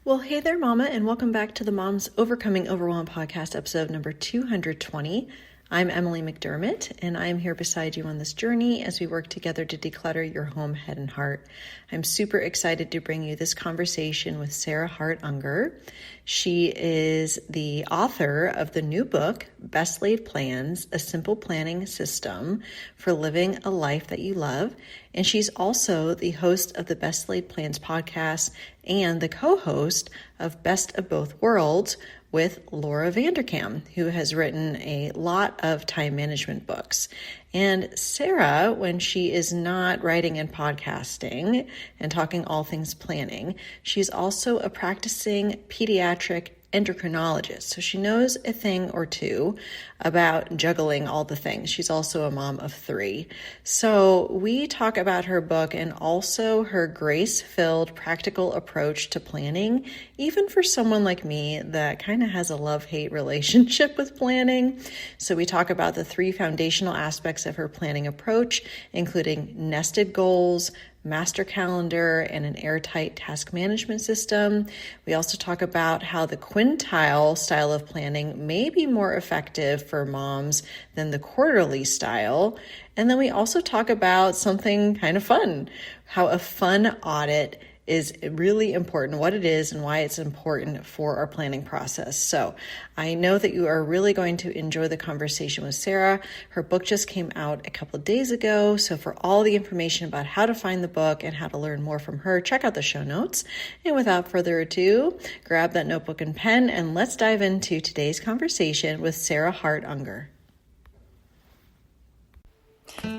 Well, hey there, Mama, and welcome back to the Moms Overcoming Overwhelm podcast, episode number 220. I'm Emily McDermott, and I am here beside you on this journey as we work together to declutter your home, head, and heart. I'm super excited to bring you this conversation with Sarah Hart Unger. She is the author of the new book, Best Laid Plans, A Simple Planning System for Living a Life That You Love. And she's also the host of the Best Laid Plans podcast and the co-host of Best of Both Worlds with Laura Vanderkam, who has written a lot of time management books. And Sarah, when she is not writing and podcasting and talking all things planning, she's also a practicing pediatric endocrinologist. So she knows a thing or two about juggling all the things. She's also a mom of 3. So we talk about her book and also her grace-filled practical approach to planning, even for someone like me that kind of has a love-hate relationship with planning. So we talk about the 3 foundational aspects of her planning approach, including nested goals, master calendar, and an airtight task management system. We also talk about how the quintile style of planning may be more effective for moms than the quarterly style. And then we also talk about something kind of fun, how a fun audit is really important, what it is and why it's important for our planning process. So I know that you are really going to enjoy the conversation with Sarah. Her book just came out a couple of days ago. So for all the information about how to find the book and how to learn more from her, check out the show notes. And without further ado, grab that notebook and pen and let's dive into today's conversation with Sarah Hart Unger.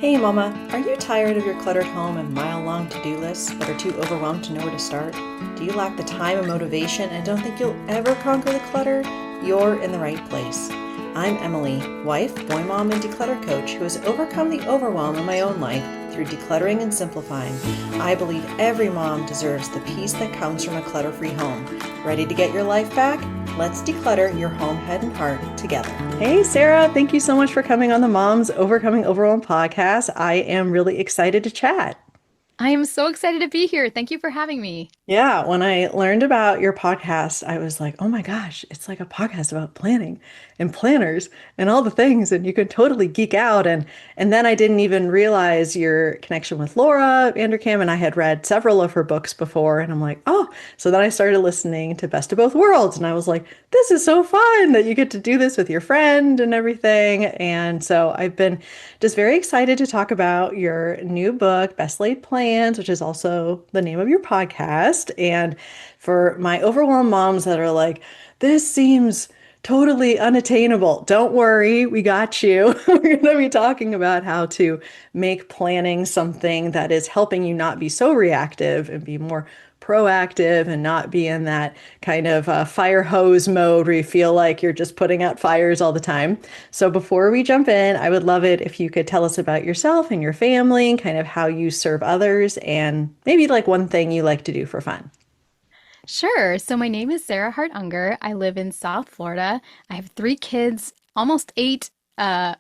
Hey Mama, are you tired of your cluttered home and mile-long to-do lists but are too overwhelmed to know where to start? Do you lack the time and motivation and don't think you'll ever conquer the clutter? You're in the right place. I'm Emily, wife, boy mom, and declutter coach who has overcome the overwhelm in my own life through decluttering and simplifying. I believe every mom deserves the peace that comes from a clutter-free home. Ready to get your life back? Let's declutter your home, head, and heart together. Hey, Sarah, thank you so much for coming on the Moms Overcoming Overwhelm podcast. I am really excited to chat. I am so excited to be here. Thank you for having me. Yeah, when I learned about your podcast, I was like, oh my gosh, it's like a podcast about planning and planners and all the things, and you could totally geek out. And then I didn't even realize your connection with Laura Vanderkam, and I had read several of her books before, and I'm like, oh, so then I started listening to Best of Both Worlds, and I was like, this is so fun that you get to do this with your friend and everything. And so I've been just very excited to talk about your new book, Best Laid Plans, which is also the name of your podcast. And for my overwhelmed moms that are like, this seems totally unattainable, don't worry, we got you. We're going to be talking about how to make planning something that is helping you not be so reactive and be more proactive and not be in that kind of fire hose mode where you feel like you're just putting out fires all the time. So before we jump in, I would love it if you could tell us about yourself and your family and kind of how you serve others and maybe like one thing you like to do for fun. Sure. So my name is Sarah Hart Unger. I live in South Florida. I have 3 kids, almost 8,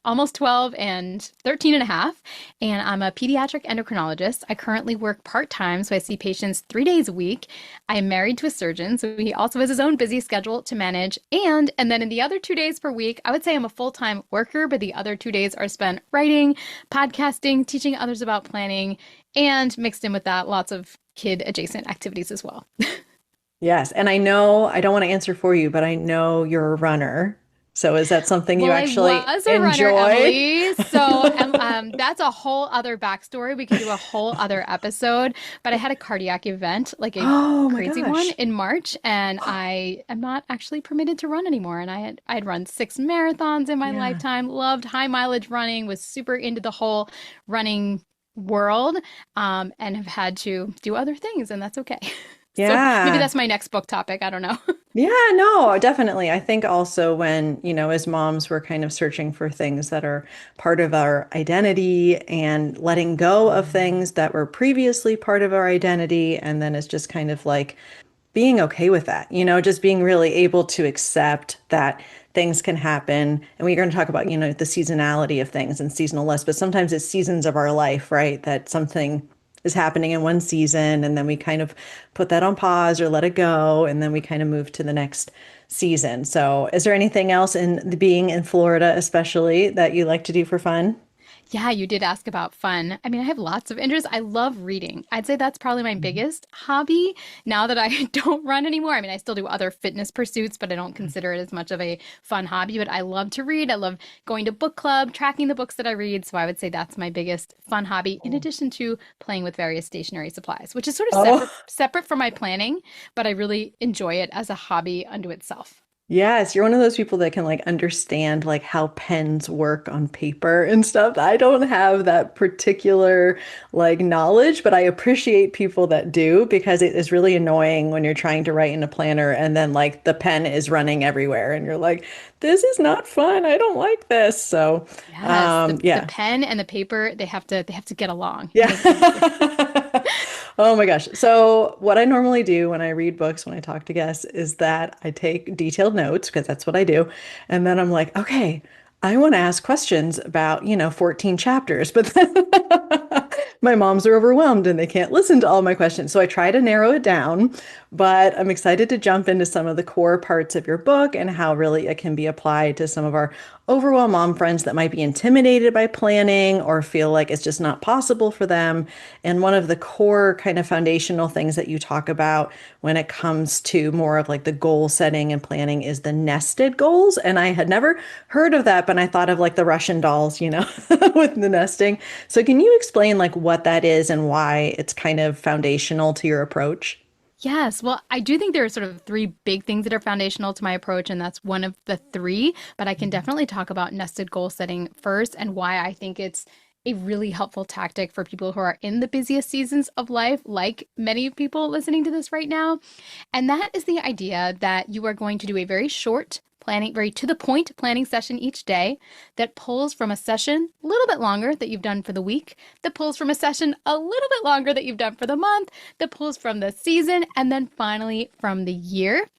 almost 12, and 13 and a half. And I'm a pediatric endocrinologist. I currently work part-time, so I see patients 3 days a week. I am married to a surgeon, so he also has his own busy schedule to manage. And then in the other 2 days per week, I would say I'm a full-time worker, but the other 2 days are spent writing, podcasting, teaching others about planning, and mixed in with that, lots of kid-adjacent activities as well. Yes. And I know I don't want to answer for you, but I know you're a runner. So is that something you Well, I actually was a runner, enjoy? Emily. So that's a whole other backstory. We could do a whole other episode. But I had a cardiac event, like a Oh my crazy one gosh. in March, and I am not actually permitted to run anymore. And I had run 6 marathons in my Yeah. lifetime, loved high mileage running, was super into the whole running world, and have had to do other things, and that's okay. So maybe Yeah. that's my next book topic. I don't know. Yeah, no, definitely. I think also when, as moms, we're kind of searching for things that are part of our identity and letting go of things that were previously part of our identity. And then it's just kind of like being okay with that, just being really able to accept that things can happen. And we're going to talk about, the seasonality of things and seasonal lists, but sometimes it's seasons of our life, right? That something is happening in one season, and then we kind of put that on pause or let it go, and then we kind of move to the next season. So, is there anything else in the being in Florida, especially that you like to do for fun? Yeah, you did ask about fun. I mean, I have lots of interests. I love reading. I'd say that's probably my biggest hobby now that I don't run anymore. I mean, I still do other fitness pursuits, but I don't consider it as much of a fun hobby. But I love to read. I love going to book club, tracking the books that I read. So I would say that's my biggest fun hobby, in addition to playing with various stationary supplies, which is sort of Oh, separate from my planning, but I really enjoy it as a hobby unto itself. yes, you're one of those people that can like understand like how pens work on paper and stuff. I don't have that particular like knowledge, but I appreciate people that do because it is really annoying when you're trying to write in a planner and then like the pen is running everywhere and you're like, this is not fun. I don't like this. So, Yes, the yeah. pen and the paper, they have to get along. It Yeah. makes sense. Oh my gosh. So, what I normally do when I read books, when I talk to guests, is that I take detailed notes because that's what I do. And then I'm like, okay, I want to ask questions about, 14 chapters, but then my moms are overwhelmed and they can't listen to all my questions. So I try to narrow it down, but I'm excited to jump into some of the core parts of your book and how really it can be applied to some of our overwhelmed mom friends that might be intimidated by planning or feel like it's just not possible for them. And one of the core kind of foundational things that you talk about when it comes to more of like the goal setting and planning is the nested goals. And I had never heard of that, but I thought of like the Russian dolls, with the nesting. So can you explain like what that is and why it's kind of foundational to your approach? Yes, well, I do think there are sort of three big things that are foundational to my approach, and that's one of the three. But I can definitely talk about nested goal setting first and why I think it's a really helpful tactic for people who are in the busiest seasons of life, like many people listening to this right now. And that is the idea that you are going to do a very short planning, very to the point planning session each day that pulls from a session a little bit longer that you've done for the week, that pulls from a session a little bit longer that you've done for the month, that pulls from the season, and then finally from the year.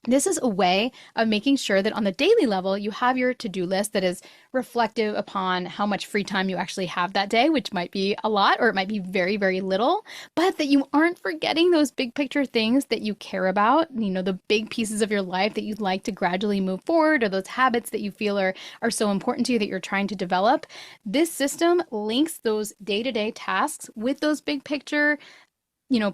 This is a way of making sure that on the daily level, you have your to-do list that is reflective upon how much free time you actually have that day, which might be a lot or it might be very, very little, but that you aren't forgetting those big picture things that you care about, the big pieces of your life that you'd like to gradually move forward, or those habits that you feel are so important to you that you're trying to develop. This system links those day-to-day tasks with those big picture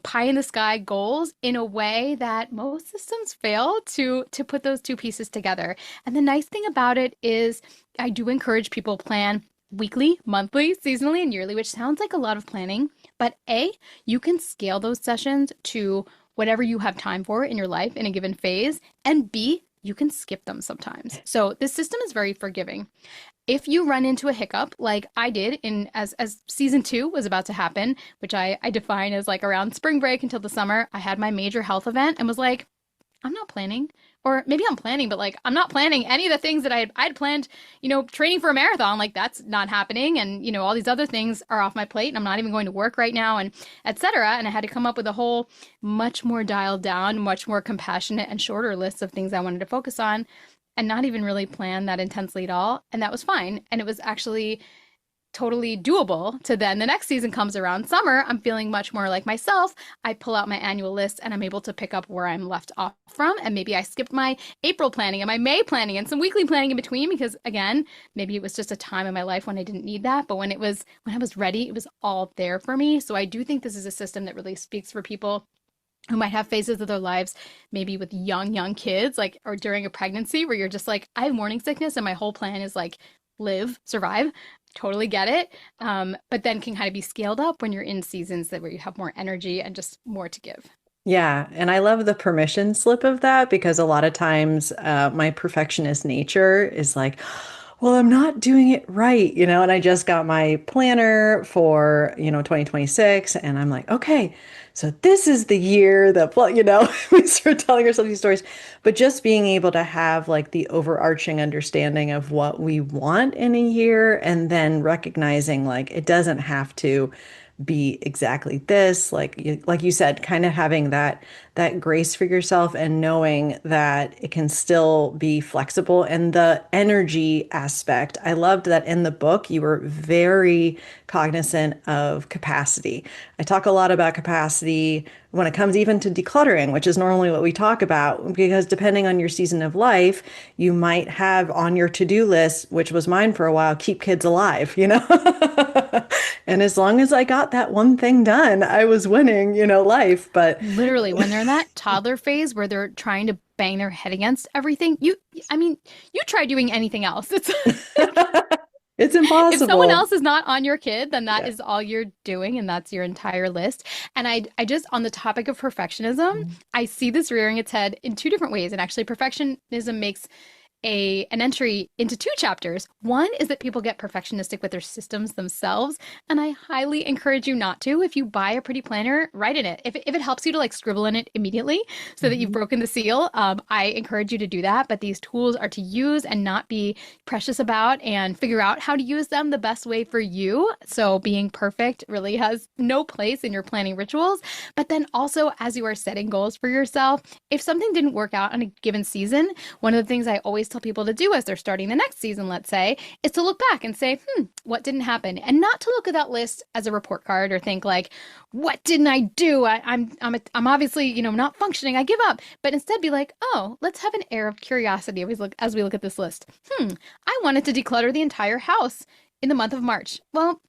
pie in the sky goals in a way that most systems fail to put those two pieces together. And the nice thing about it is I do encourage people plan weekly, monthly, seasonally, and yearly, which sounds like a lot of planning, but A, you can scale those sessions to whatever you have time for in your life in a given phase, and B, you can skip them sometimes. So this system is very forgiving. If you run into a hiccup like I did in as season 2 was about to happen, which I define as like around spring break until the summer, I had my major health event and was like, I'm not planning. Or maybe I'm planning, but like I'm not planning any of the things that I'd planned, training for a marathon, like that's not happening. And, all these other things are off my plate and I'm not even going to work right now and etc. And I had to come up with a whole much more dialed down, much more compassionate and shorter list of things I wanted to focus on and not even really plan that intensely at all. And that was fine. And it was actually totally doable to then the next season comes around summer. I'm feeling much more like myself. I pull out my annual list and I'm able to pick up where I'm left off from. And maybe I skipped my April planning and my May planning and some weekly planning in between because again, maybe it was just a time in my life when I didn't need that. But when I was ready, it was all there for me. So I do think this is a system that really speaks for people who might have phases of their lives, maybe with young kids, like, or during a pregnancy where you're just like, I have morning sickness and my whole plan is like live, survive. Totally get it. But then can kind of be scaled up when you're in seasons that where you have more energy and just more to give. Yeah, and I love the permission slip of that because a lot of times my perfectionist nature is like, well, I'm not doing it right, and I just got my planner for, 2026, and I'm like, okay, so this is the year that, we start telling ourselves these stories, but just being able to have like the overarching understanding of what we want in a year and then recognizing like it doesn't have to be exactly this. Like you said, kind of having that grace for yourself and knowing that it can still be flexible. And the energy aspect, I loved that in the book you were very cognizant of capacity. I talk a lot about capacity when it comes even to decluttering, which is normally what we talk about, because depending on your season of life, you might have on your to-do list, which was mine for a while, keep kids alive, you know? And as long as I got that one thing done, I was winning, life. But Literally, when they're in that toddler phase where they're trying to bang their head against everything, I mean, you try doing anything else. It's it's if someone impossible. else is not on your kid, then that Yeah. is all you're doing, and that's your entire list. And I just, on the topic of perfectionism, I see this rearing its head in two different ways. And actually, perfectionism makes an entry into two chapters. One is that people get perfectionistic with their systems themselves, and I highly encourage you not to. If you buy a pretty planner, write in it. If it helps you to like scribble in it immediately so that you've Mhm. broken the seal, I encourage you to do that. But these tools are to use and not be precious about, and figure out how to use them the best way for you. So being perfect really has no place in your planning rituals. But then also, as you are setting goals for yourself, if something didn't work out on a given season, one of the things I always tell people to do as they're starting the next season, let's say, is to look back and say, what didn't happen? And not to look at that list as a report card or think like, what didn't I do? I'm obviously, not functioning. I give up. But instead be like, oh, let's have an air of curiosity as we look at this list. I wanted to declutter the entire house in the month of March. Well,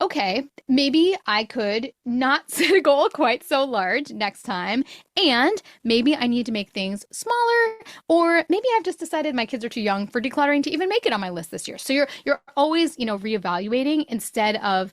okay, maybe I could not set a goal quite so large next time. And maybe I need to make things smaller, or maybe I've just decided my kids are too young for decluttering to even make it on my list this year. So you're always, reevaluating instead of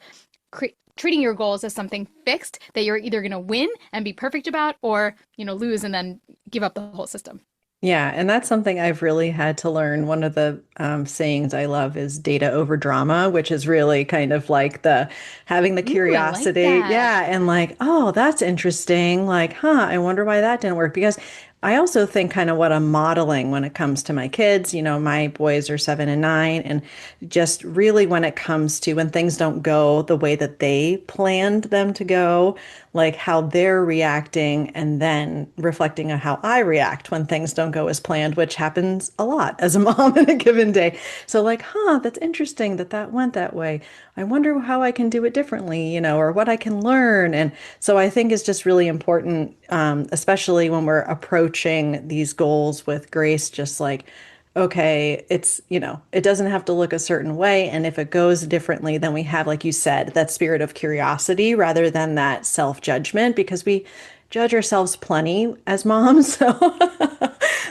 treating your goals as something fixed that you're either going to win and be perfect about, or, lose and then give up the whole system. Yeah, and that's something I've really had to learn. One of the sayings I love is data over drama, which is really kind of like the having the Ooh, I like curiosity. that. Yeah, and like, oh, that's interesting. Like, huh, I wonder why that didn't work. Because I also think kind of what I'm modeling when it comes to my kids. My boys are 7 and 9, and just really when it comes to when things don't go the way that they planned them to go, like how they're reacting and then reflecting on how I react when things don't go as planned, which happens a lot as a mom in a given day. So like, huh, that's interesting that that went that way. I wonder how I can do it differently, or what I can learn. And so I think it's just really important, especially when we're approaching these goals with grace, just like, okay, it doesn't have to look a certain way. And if it goes differently, then we have, like you said, that spirit of curiosity rather than that self-judgment, because we judge ourselves plenty as moms. So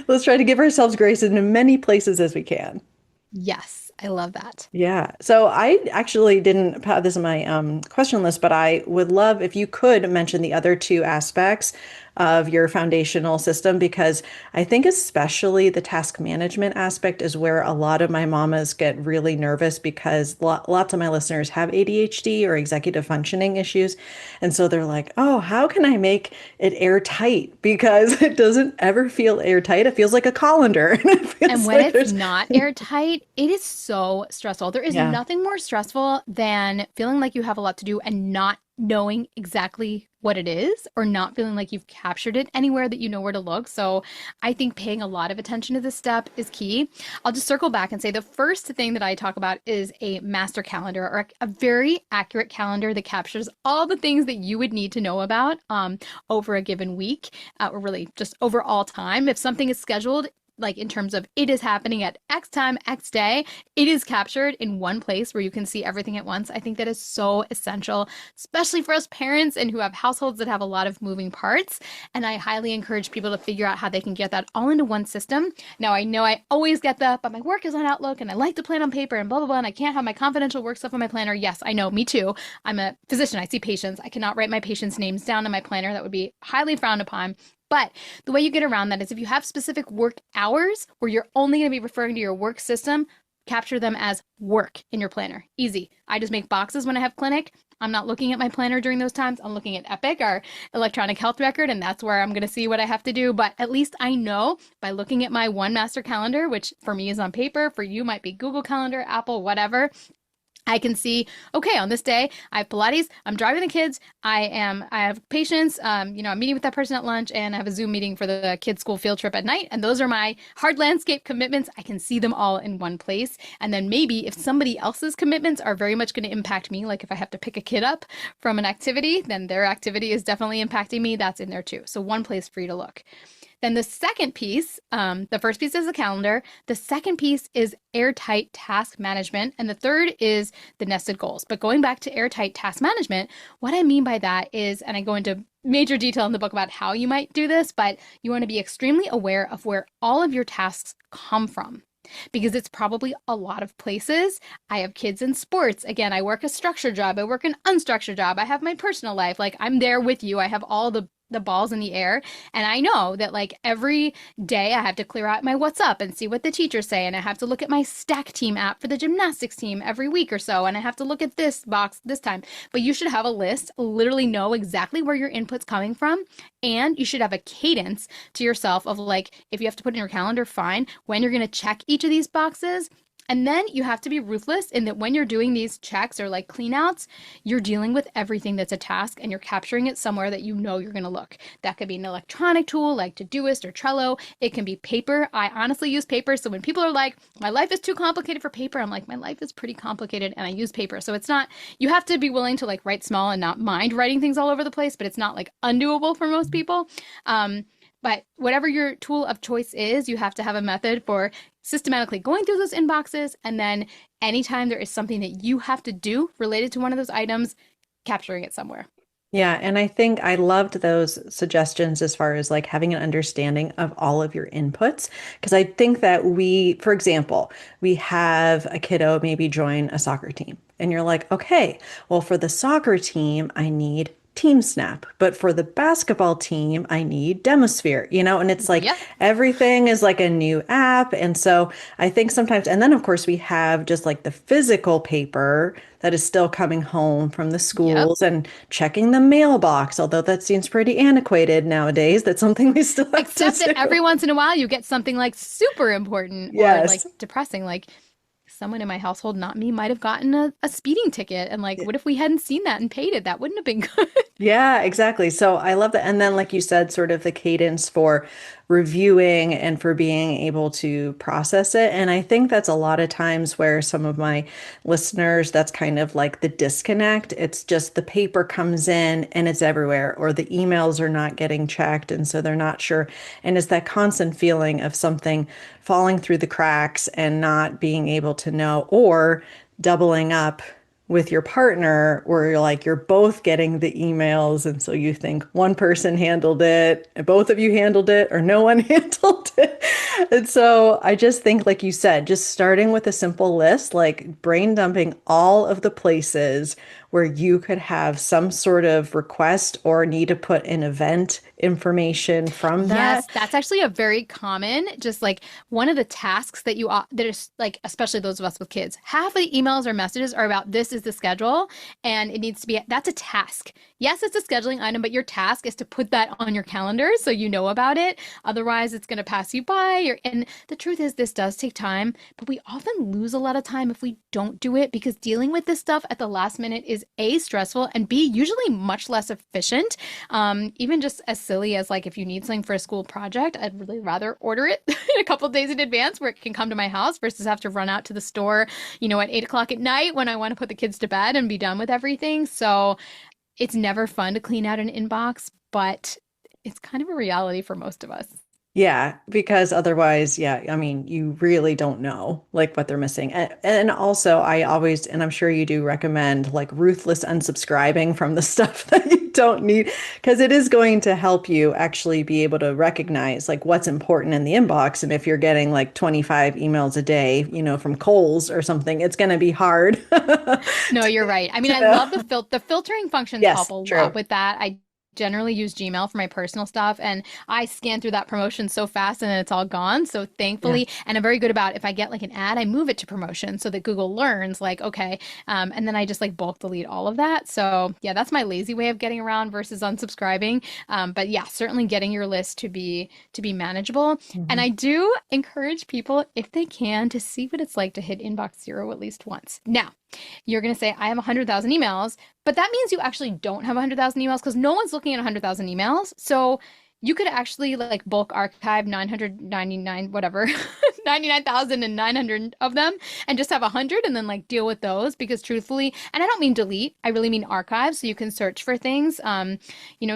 let's try to give ourselves grace in as many places as we can. Yes, I love that. Yeah. So I actually didn't have this in my question list, but I would love if you could mention the other two aspects of your foundational system, because I think especially the task management aspect is where a lot of my mamas get really nervous, because lots of my listeners have ADHD or executive functioning issues. And so they're like, oh, how can I make it airtight? Because it doesn't ever feel airtight. It feels like a colander. And it And feels when like it's there's, not airtight, it is so stressful. There is yeah. nothing more stressful than feeling like you have a lot to do and not knowing exactly what it is, or not feeling like you've captured it anywhere that you know where to look. So I think paying a lot of attention to this step is key. I'll just circle back and say the first thing that I talk about is a master calendar, or a very accurate calendar that captures all the things that you would need to know about over a given week, or really just over all time. If something is scheduled, like in terms of it is happening at X time, X day, it is captured in one place where you can see everything at once. I think that is so essential, especially for us parents and who have households that have a lot of moving parts. And I highly encourage people to figure out how they can get that all into one system. Now, I know I always get that, but my work is on Outlook and I like to plan on paper and blah, blah, blah, and I can't have my confidential work stuff on my planner. Yes, I know, me too. I'm a physician. I see patients. I cannot write my patients' names down in my planner. That would be highly frowned upon. But the way you get around that is if you have specific work hours where you're only going to be referring to your work system, capture them as work in your planner. Easy. I just make boxes when I have clinic. I'm not looking at my planner during those times. I'm looking at Epic, our electronic health record, and that's where I'm going to see what I have to do. But at least I know by looking at my one master calendar, which for me is on paper, for you might be Google Calendar, Apple, whatever. I can see, okay, on this day, I have Pilates, I'm driving the kids, I have patients, I'm meeting with that person at lunch, and I have a Zoom meeting for the kids' school field trip at night. And those are my hard landscape commitments. I can see them all in one place. And then maybe if somebody else's commitments are very much going to impact me, like if I have to pick a kid up from an activity, then their activity is definitely impacting me. That's in there too. So one place for you to look. Then the second piece, the first piece is the calendar. The second piece is airtight task management. And the third is the nested goals. But going back to airtight task management, what I mean by that is, and I go into major detail in the book about how you might do this, but you want to be extremely aware of where all of your tasks come from. Because it's probably a lot of places. I have kids in sports. Again, I work a structured job. I work an unstructured job. I have my personal life. Like I'm there with you. I have all the balls in the air. And I know that like every day I have to clear out my what's up and see what the teachers say. And I have to look at my stack team app for the gymnastics team every week or so. And I have to look at this box this time. But you should have a list, literally know exactly where your input's coming from. And you should have a cadence to yourself of like, if you have to put in your calendar, fine, when you're going to check each of these boxes. And then you have to be ruthless in that when you're doing these checks or like cleanouts, you're dealing with everything that's a task and you're capturing it somewhere that you know you're going to look. That could be an electronic tool like Todoist or Trello. It can be paper. I honestly use paper. So when people are like, my life is too complicated for paper, I'm like, my life is pretty complicated and I use paper. So it's not, you have to be willing to like write small and not mind writing things all over the place, but it's not like undoable for most people. But whatever your tool of choice is, you have to have a method for systematically going through those inboxes. And then anytime there is something that you have to do related to one of those items, capturing it somewhere. Yeah, and I think I loved those suggestions as far as like having an understanding of all of your inputs. Because I think that for example, we have a kiddo maybe join a soccer team, and you're like, okay, well, for the soccer team, I need Team Snap, but for the basketball team, I need Demosphere, and it's like Yep. everything is like a new app. And so I think sometimes, and then of course, we have just like the physical paper that is still coming home from the Yep. schools and checking the mailbox, although that seems pretty antiquated nowadays. That's something we still have to Except that do. every once in a while you get something like super important or like Yes. depressing, like someone in my household, not me, might have gotten a speeding ticket. And like, what if we hadn't seen that and paid it? That wouldn't have been good. Yeah, exactly. So I love that. And then, like you said, sort of the cadence for reviewing and for being able to process it. And I think that's a lot of times where some of my listeners, that's kind of like the disconnect. It's just the paper comes in and it's everywhere, or the emails are not getting checked. And so they're not sure. And it's that constant feeling of something falling through the cracks and not being able to know, or doubling up with your partner where you're both getting the emails, and so you think one person handled it and both of you handled it, or no one handled it. And so I just think, like you said, just starting with a simple list, like brain dumping all of the places where you could have some sort of request or need to put an event information from Yes, that. that's actually a very common, just like one of the tasks that that is like, especially those of us with kids, half of the emails or messages are about this is the schedule and it needs to be, that's a task. Yes, it's a scheduling item, but your task is to put that on your calendar so you know about it. Otherwise, it's going to pass you by. And the truth is, this does take time, but we often lose a lot of time if we don't do it because dealing with this stuff at the last minute is A, stressful, and B, usually much less efficient. Even just as silly as like if you need something for a school project, I'd really rather order it a couple of days in advance where it can come to my house versus have to run out to the store, at 8 o'clock at night when I want to put the kids to bed and be done with everything. So it's never fun to clean out an inbox, but it's kind of a reality for most of us. Yeah, because otherwise, yeah, I mean, you really don't know like what they're missing. And also, I always, and I'm sure you do recommend like ruthless unsubscribing from the stuff that you don't need, because it is going to help you actually be able to recognize like what's important in the inbox. And if you're getting like 25 emails a day, from Kohl's or something, it's going to be hard No, to, you're right. I mean, to I know. love the filtering functions help Yes, a lot true. with that. I generally use Gmail for my personal stuff, and I scan through that promotion so fast and then it's all gone. So Yeah. thankfully, and I'm very good about if I get like an ad, I move it to promotion so that Google learns like, okay, and then I just like bulk delete all of that. So yeah, that's my lazy way of getting around versus unsubscribing. But yeah, certainly getting your list to be manageable. And Mhm. I do encourage people, if they can, to see what it's like to hit inbox zero at least once. Now, you're going to say, I have 100,000 emails, but that means you actually don't have 100,000 emails because no one's looking at 100,000 emails. So you could actually like bulk archive 999, whatever, 99,900 of them and just have 100 and then like deal with those because truthfully, and I don't mean delete, I really mean archive so you can search for things.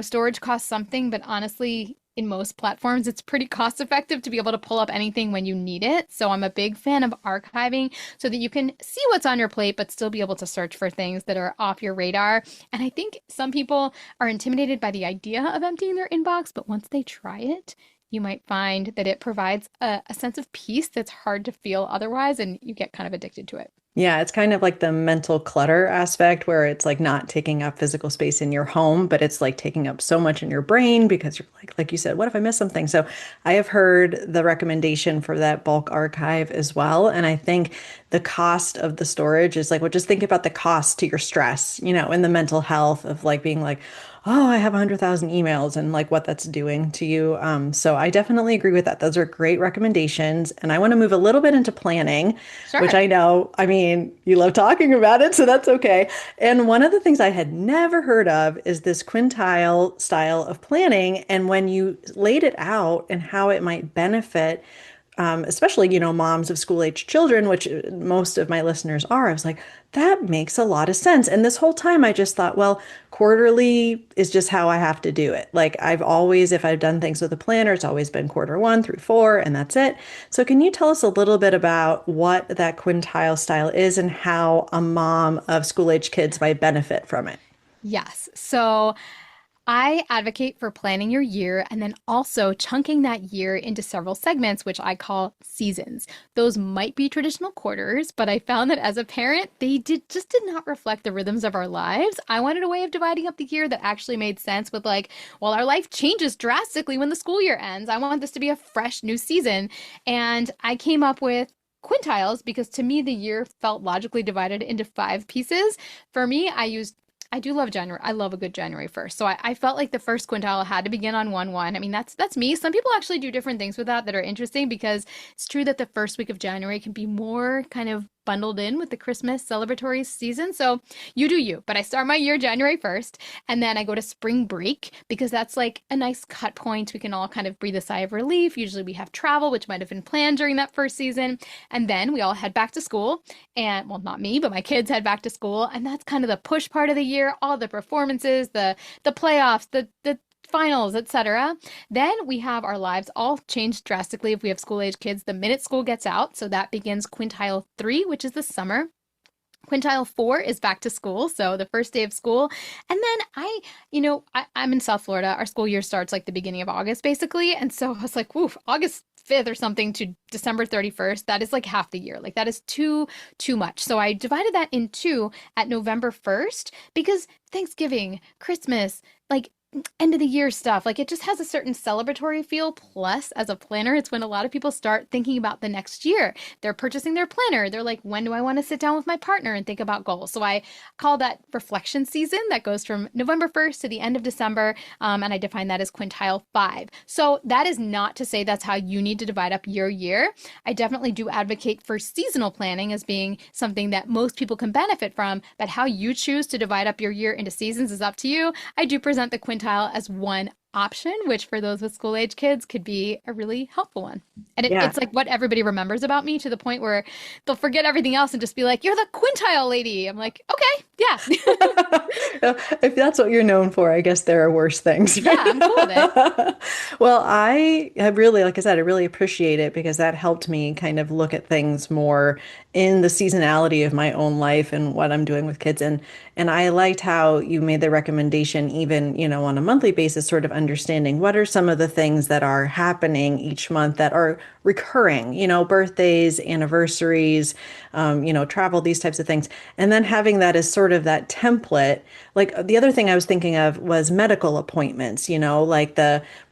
Storage costs something, but honestly, in most platforms, it's pretty cost effective to be able to pull up anything when you need it. So I'm a big fan of archiving so that you can see what's on your plate, but still be able to search for things that are off your radar. And I think some people are intimidated by the idea of emptying their inbox, but once they try it, you might find that it provides a sense of peace that's hard to feel otherwise, and you get kind of addicted to it. Yeah, it's kind of like the mental clutter aspect where it's like not taking up physical space in your home, but it's like taking up so much in your brain because you're like you said, what if I miss something? So I have heard the recommendation for that bulk archive as well. And I think the cost of the storage is like, well, just think about the cost to your stress, and the mental health of like being like, oh, I have 100,000 emails and like what that's doing to you. So I definitely agree with that. Those are great recommendations. And I want to move a little bit into planning, which Sure. I know, I mean, you love talking about it, so that's okay. And one of the things I had never heard of is this quintile style of planning. And when you laid it out and how it might benefit especially, moms of school-age children, which most of my listeners are, I was like, that makes a lot of sense. And this whole time I just thought, well, quarterly is just how I have to do it. Like I've always, if I've done things with a planner, it's always been quarter 1 through 4, and that's it. So can you tell us a little bit about what that quintile style is and how a mom of school-age kids might benefit from it? Yes. So I advocate for planning your year and then also chunking that year into several segments, which I call seasons. Those might be traditional quarters, but I found that as a parent, they did not reflect the rhythms of our lives. I wanted a way of dividing up the year that actually made sense with like, well, our life changes drastically when the school year ends. I want this to be a fresh new season. And I came up with quintiles because to me the year felt logically divided into 5 pieces. For me, I do love January. I love a good January 1st. So I felt like the first quintile had to begin on 1/1. I mean, that's me. Some people actually do different things with that are interesting because it's true that the first week of January can be more kind of bundled in with the Christmas celebratory season. So you do you. But I start my year January 1st and then I go to spring break because that's like a nice cut point. We can all kind of breathe a sigh of relief. Usually we have travel, which might have been planned during that first season. And then we all head back to school. And well, not me, but my kids head back to school. And that's kind of the push part of the year, all the performances, the playoffs, the finals, etc. Then we have our lives all changed drastically if we have school age kids the minute school gets out. So that begins quintile 3, which is the summer. Quintile 4 is back to school, so the first day of school. And then I'm in South Florida. Our school year starts like the beginning of August, basically. And so I was like, woof, August 5th or something to December 31st. That is like half the year. Like that is too much. So I divided that in two at November 1st because Thanksgiving, Christmas, like end of the year stuff. Like it just has a certain celebratory feel. Plus, as a planner, it's when a lot of people start thinking about the next year. They're purchasing their planner. They're like, when do I want to sit down with my partner and think about goals? So I call that reflection season that goes from November 1st to the end of December. And I define that as quintile 5. So that is not to say that's how you need to divide up your year. I definitely do advocate for seasonal planning as being something that most people can benefit from, but how you choose to divide up your year into seasons is up to you. I do present the quintile as one option, which for those with school age kids could be a really helpful one. And Yeah. it's like what everybody remembers about me to the point where they'll forget everything else and just be like, you're the quintile lady. I'm like, okay, yeah. If that's what you're known for, I guess there are worse things, Yeah, right? I'm cool with it. Well, I have really, like I said, I really appreciate it because that helped me kind of look at things more in the seasonality of my own life and what I'm doing with kids. And I liked how you made the recommendation, even, on a monthly basis, sort of understanding what are some of the things that are happening each month that are recurring, birthdays, anniversaries, travel, these types of things. And then having that as sort of that template. Like the other thing I was thinking of was medical appointments, like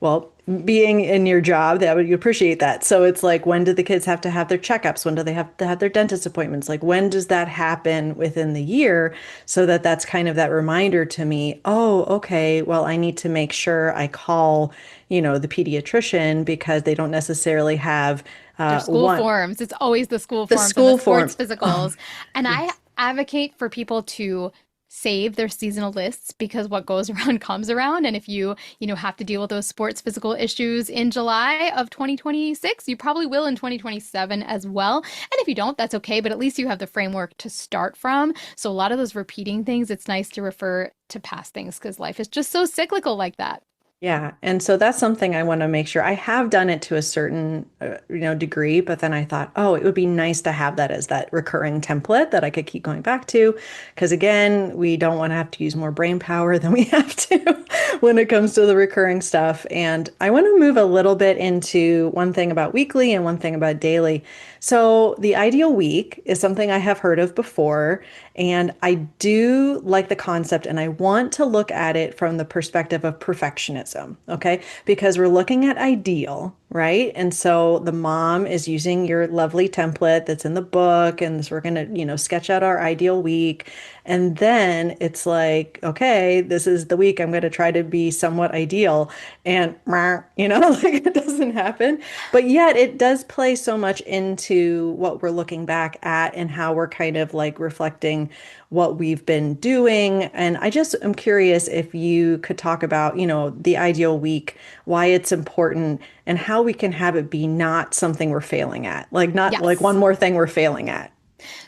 well, being in your job, that would you appreciate that. So it's like, when do the kids have to have their checkups? When do they have to have their dentist appointments? Like, when does that happen within the year? So that's kind of that reminder to me, oh, okay, well, I need to make sure I call, the pediatrician because they don't necessarily have Their school one, forms. It's always the school the forms and the school sports form. Oh, physicals. And I yes. advocate for people to save their seasonal lists because what goes around comes around. And if you have to deal with those sports physical issues in July of 2026, you probably will in 2027 as well. And if you don't, that's okay. But at least you have the framework to start from. So a lot of those repeating things, it's nice to refer to past things because life is just so cyclical like that. Yeah, and so that's something I want to make sure. I have done it to a certain, degree, but then I thought, oh, it would be nice to have that as that recurring template that I could keep going back to. Because again, we don't want to have to use more brain power than we have to when it comes to the recurring stuff. And I want to move a little bit into one thing about weekly and one thing about daily. So the ideal week is something I have heard of before, and I do like the concept, and I want to look at it from the perspective of perfectionism, okay? Because we're looking at ideal, right? And so the mom is using your lovely template that's in the book, and so we're going to, sketch out our ideal week. And then it's like, okay, this is the week I'm going to try to be somewhat ideal. And, like it doesn't happen. But yet it does play so much into what we're looking back at and how we're kind of like reflecting what we've been doing. And I just am curious if you could talk about, the ideal week, why it's important, and how we can have it be not something we're failing at, like not like one Yes. more thing we're failing at.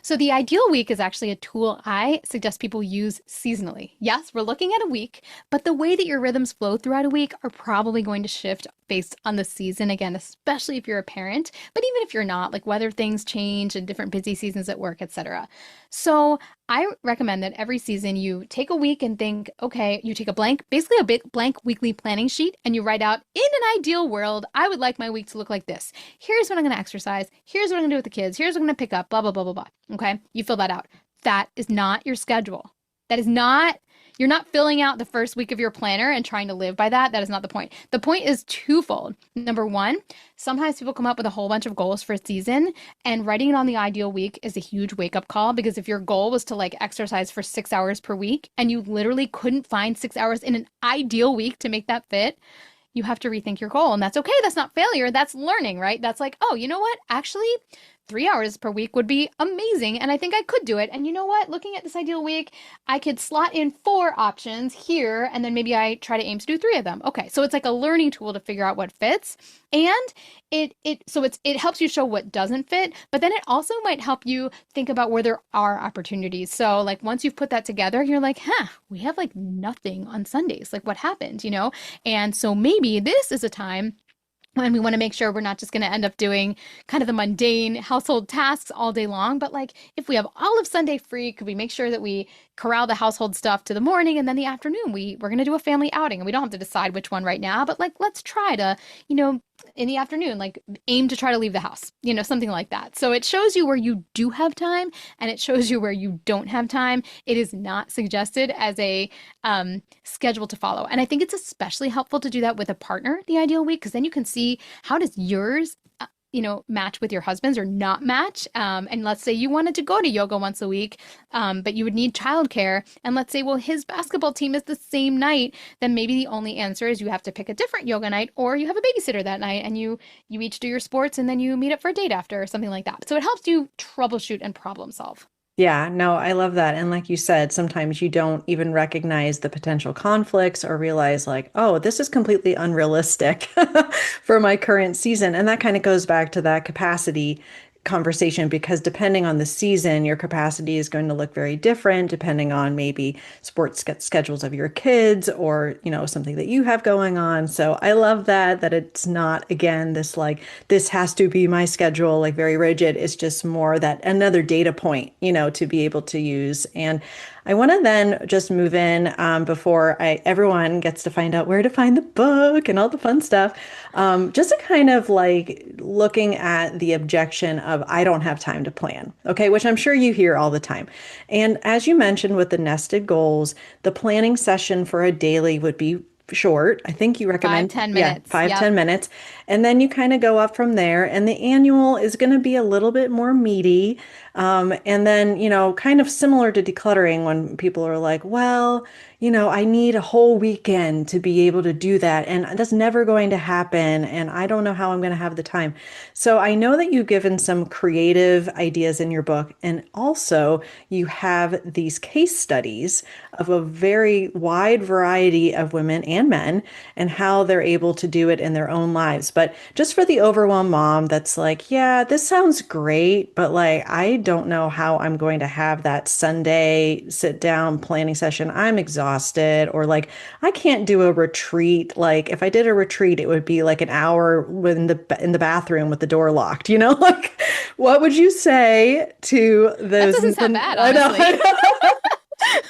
So the ideal week is actually a tool I suggest people use seasonally. Yes, we're looking at a week, but the way that your rhythms flow throughout a week are probably going to shift based on the season again, especially if you're a parent, but even if you're not, like whether things change and different busy seasons at work, etc. So I recommend that every season you take a week and think, okay, you take a blank, basically a big blank weekly planning sheet, and you write out, in an ideal world, I would like my week to look like this. Here's what I'm going to exercise. Here's what I'm going to do with the kids. Here's what I'm going to pick up, blah, blah, blah, blah, blah. Okay. You fill that out. That is not your schedule. That is not, you're not filling out the first week of your planner and trying to live by that. That is not the point. The point is twofold. Number one, sometimes people come up with a whole bunch of goals for a season, and writing it on the ideal week is a huge wake up call because if your goal was to like exercise for 6 hours per week and you literally couldn't find 6 hours in an ideal week to make that fit, you have to rethink your goal. And that's okay. That's not failure. That's learning, right? That's like, oh, you know what? Actually, 3 hours per week would be amazing. And I think I could do it. And you know what? Looking at this ideal week, I could slot in 4 options here. And then maybe I try to aim to do 3 of them. Okay. So it's like a learning tool to figure out what fits. And it helps you show what doesn't fit, but then it also might help you think about where there are opportunities. So like once you've put that together, you're like, we have like nothing on Sundays. Like what happened, And so maybe this is a time when we want to make sure we're not just going to end up doing kind of the mundane household tasks all day long, but like if we have all of Sunday free, could we make sure that we corral the household stuff to the morning, and then the afternoon we're going to do a family outing, and we don't have to decide which one right now, but like let's try to, in the afternoon, like aim to try to leave the house, something like that. So it shows you where you do have time and it shows you where you don't have time. It is not suggested as a schedule to follow. And I think it's especially helpful to do that with a partner, the ideal week, because then you can see how does yours match with your husband's or not match. And let's say you wanted to go to yoga once a week, but you would need childcare. And let's say, well, his basketball team is the same night. Then maybe the only answer is you have to pick a different yoga night, or you have a babysitter that night and you each do your sports and then you meet up for a date after or something like that. So it helps you troubleshoot and problem solve. Yeah, no, I love that. And like you said, sometimes you don't even recognize the potential conflicts or realize, like, oh, this is completely unrealistic for my current season. And that kind of goes back to that capacity conversation, because depending on the season, your capacity is going to look very different depending on maybe sports schedules of your kids or, something that you have going on. So I love that it's not, again, this like, this has to be my schedule, like very rigid. It's just more that another data point, to be able to use. And I want to then just move in before everyone gets to find out where to find the book and all the fun stuff. Just to kind of like looking at the objection of I don't have time to plan, okay, which I'm sure you hear all the time. And as you mentioned with the nested goals, the planning session for a daily would be short. I think you Five, recommend, ten yeah, minutes. five, Yep. 10 minutes. And then you kind of go up from there. And the annual is going to be a little bit more meaty. And then, kind of similar to decluttering when people are like, well, I need a whole weekend to be able to do that. And that's never going to happen. And I don't know how I'm going to have the time. So I know that you've given some creative ideas in your book. And also, you have these case studies of a very wide variety of women and men and how they're able to do it in their own lives. But just for the overwhelmed mom that's like, yeah, this sounds great, but like, I don't know how I'm going to have that Sunday sit down planning session. I'm exhausted, or like, I can't do a retreat. Like, if I did a retreat, it would be like an hour in the bathroom with the door locked, Like, what would you say to That those, doesn't sound bad, I know, honestly.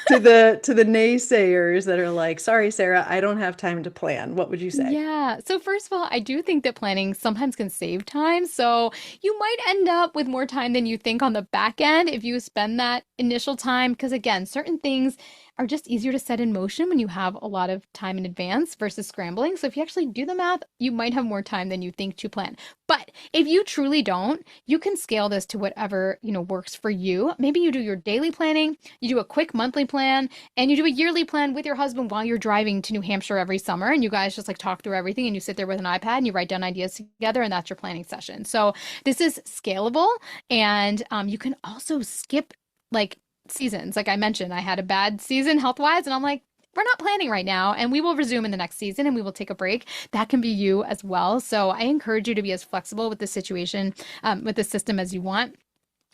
to the naysayers that are like, sorry, Sarah, I don't have time to plan. What would you say? Yeah. So first of all, I do think that planning sometimes can save time. So you might end up with more time than you think on the back end if you spend that initial time. Because again, certain things are just easier to set in motion when you have a lot of time in advance versus scrambling. So if you actually do the math, you might have more time than you think to plan. But if you truly don't, you can scale this to whatever, works for you. Maybe you do your daily planning, you do a quick monthly plan, and you do a yearly plan with your husband while you're driving to New Hampshire every summer. And you guys just like talk through everything and you sit there with an iPad and you write down ideas together, and that's your planning session. So this is scalable. And you can also skip like seasons. Like I mentioned, I had a bad season health wise, and I'm like, we're not planning right now, and we will resume in the next season and we will take a break. That can be you as well. So I encourage you to be as flexible with the situation, with the system as you want.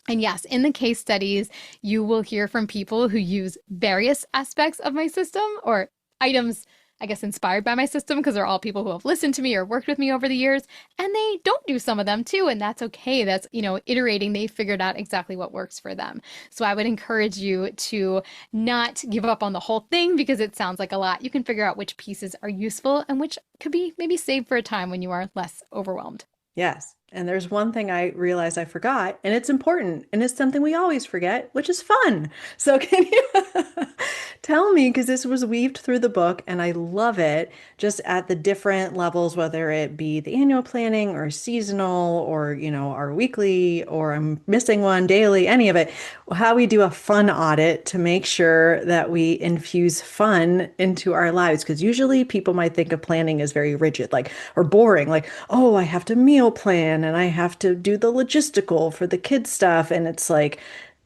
And yes, in the case studies, you will hear from people who use various aspects of my system or items, I guess, inspired by my system, because they're all people who have listened to me or worked with me over the years. And they don't do some of them too. And that's okay. That's, iterating. They figured out exactly what works for them. So I would encourage you to not give up on the whole thing because it sounds like a lot. You can figure out which pieces are useful and which could be maybe saved for a time when you are less overwhelmed. Yes. And there's one thing I realized I forgot, and it's important, and it's something we always forget, which is fun. So can you tell me, because this was weaved through the book and I love it, just at the different levels, whether it be the annual planning or seasonal or, our weekly, or I'm missing one daily, any of it, how we do a fun audit to make sure that we infuse fun into our lives. Because usually people might think of planning as very rigid, like, or boring, like, oh, I have to meal plan and I have to do the logistical for the kids stuff. And it's like,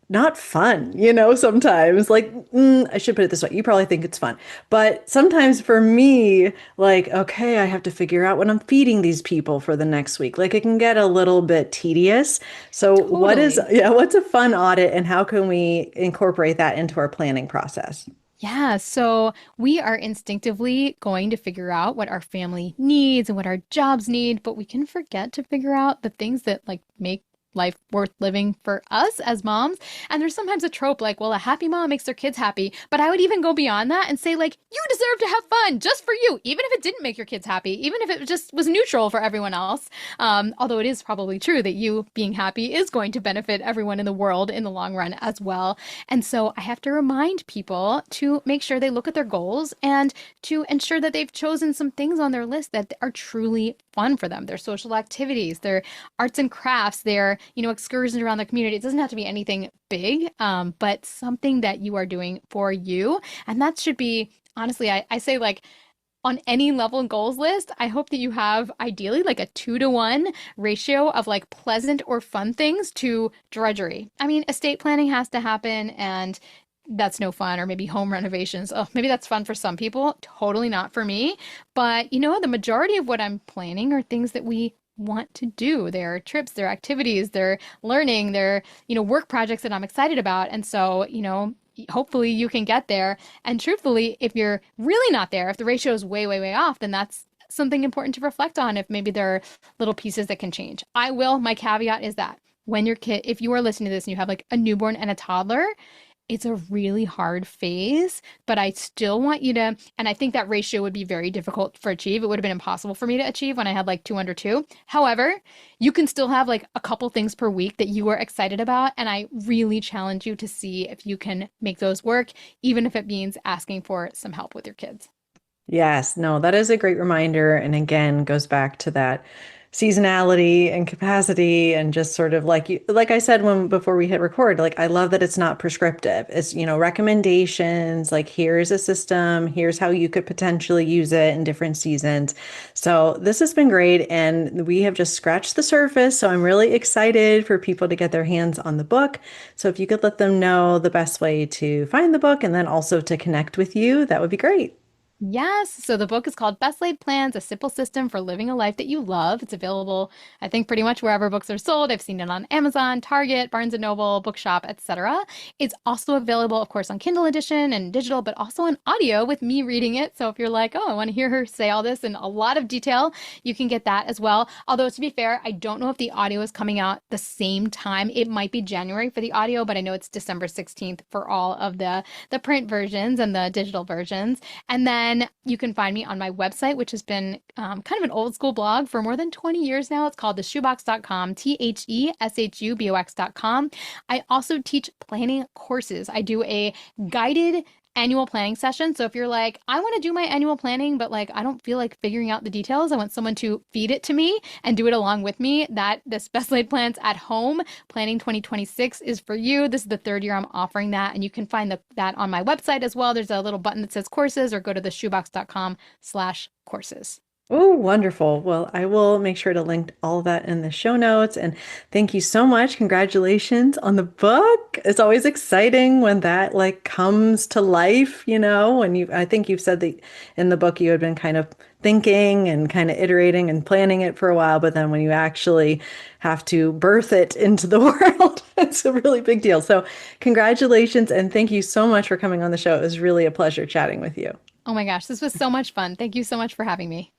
not fun, sometimes. Like, I should put it this way. You probably think it's fun. But sometimes for me, like, okay, I have to figure out what I'm feeding these people for the next week. Like, it can get a little bit tedious. So, Totally. what's a fun audit and how can we incorporate that into our planning process? Yeah, so we are instinctively going to figure out what our family needs and what our jobs need, but we can forget to figure out the things that like make life worth living for us as moms. And there's sometimes a trope like, well, a happy mom makes their kids happy. But I would even go beyond that and say, like, you deserve to have fun just for you, even if it didn't make your kids happy, even if it just was neutral for everyone else. Although it is probably true that you being happy is going to benefit everyone in the world in the long run as well. And so I have to remind people to make sure they look at their goals and to ensure that they've chosen some things on their list that are truly fun for them. Their social activities, their arts and crafts, their, excursions around the community. It doesn't have to be anything big, but something that you are doing for you. And that should be, honestly, I say like on any level goals list, I hope that you have ideally like a 2-to-1 ratio of like pleasant or fun things to drudgery. I mean, estate planning has to happen and that's no fun, or maybe home renovations. Oh, maybe that's fun for some people, totally not for me. But the majority of what I'm planning are things that we want to do. There are trips, there are activities, they're learning, they're, work projects that I'm excited about. And so, hopefully you can get there. And truthfully, if you're really not there, if the ratio is way, way, way off, then that's something important to reflect on if maybe there are little pieces that can change. My caveat is that when your kid, if you are listening to this and you have like a newborn and a toddler, It's a really hard phase, but I still want you to, and I think that ratio would be very difficult for achieve. It would have been impossible for me to achieve when I had like 2 under 2. However, you can still have like a couple things per week that you are excited about. And I really challenge you to see if you can make those work, even if it means asking for some help with your kids. Yes, no, that is a great reminder. And again, goes back to that seasonality and capacity and just sort of like like I said when before we hit record, like I love that it's not prescriptive. It's, recommendations, like here's a system, here's how you could potentially use it in different seasons. So this has been great and we have just scratched the surface. So I'm really excited for people to get their hands on the book. So if you could let them know the best way to find the book and then also to connect with you, that would be great. Yes. So the book is called Best Laid Plans, A Simple System for Living a Life That You Love. It's available, I think, pretty much wherever books are sold. I've seen it on Amazon, Target, Barnes& Noble, Bookshop, etc. It's also available, of course, on Kindle edition and digital, but also on audio with me reading it. So if you're like, oh, I want to hear her say all this in a lot of detail, you can get that as well. Although, to be fair, I don't know if the audio is coming out the same time. It might be January for the audio, but I know it's December 16th for all of the print versions and the digital versions. And then you can find me on my website, which has been kind of an old school blog for more than 20 years now. It's called theshoebox.com, theshubox.com. I also teach planning courses. I do a guided annual planning session. So if you're like, I want to do my annual planning, but like I don't feel like figuring out the details, I want someone to feed it to me and do it along with me. That this Best Laid Plans at Home Planning 2026 is for you. This is the third year I'm offering that, and you can find that on my website as well. There's a little button that says courses, or go to theshoebox.com/courses. Oh, wonderful. Well, I will make sure to link all of that in the show notes. And thank you so much. Congratulations on the book. It's always exciting when that like comes to life, when I think you've said that in the book you had been kind of thinking and kind of iterating and planning it for a while, but then when you actually have to birth it into the world, it's a really big deal. So congratulations and thank you so much for coming on the show. It was really a pleasure chatting with you. Oh my gosh, this was so much fun. Thank you so much for having me.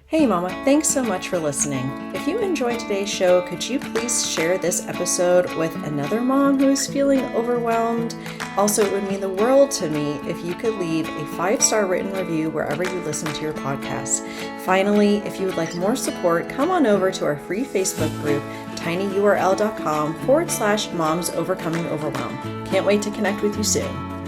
Hey Mama, thanks so much for listening. If you enjoyed today's show, could you please share this episode with another mom who is feeling overwhelmed? Also, it would mean the world to me if you could leave a 5-star written review wherever you listen to your podcasts. Finally, if you would like more support, come on over to our free Facebook group, tinyurl.com/moms overcoming overwhelm. Can't wait to connect with you soon.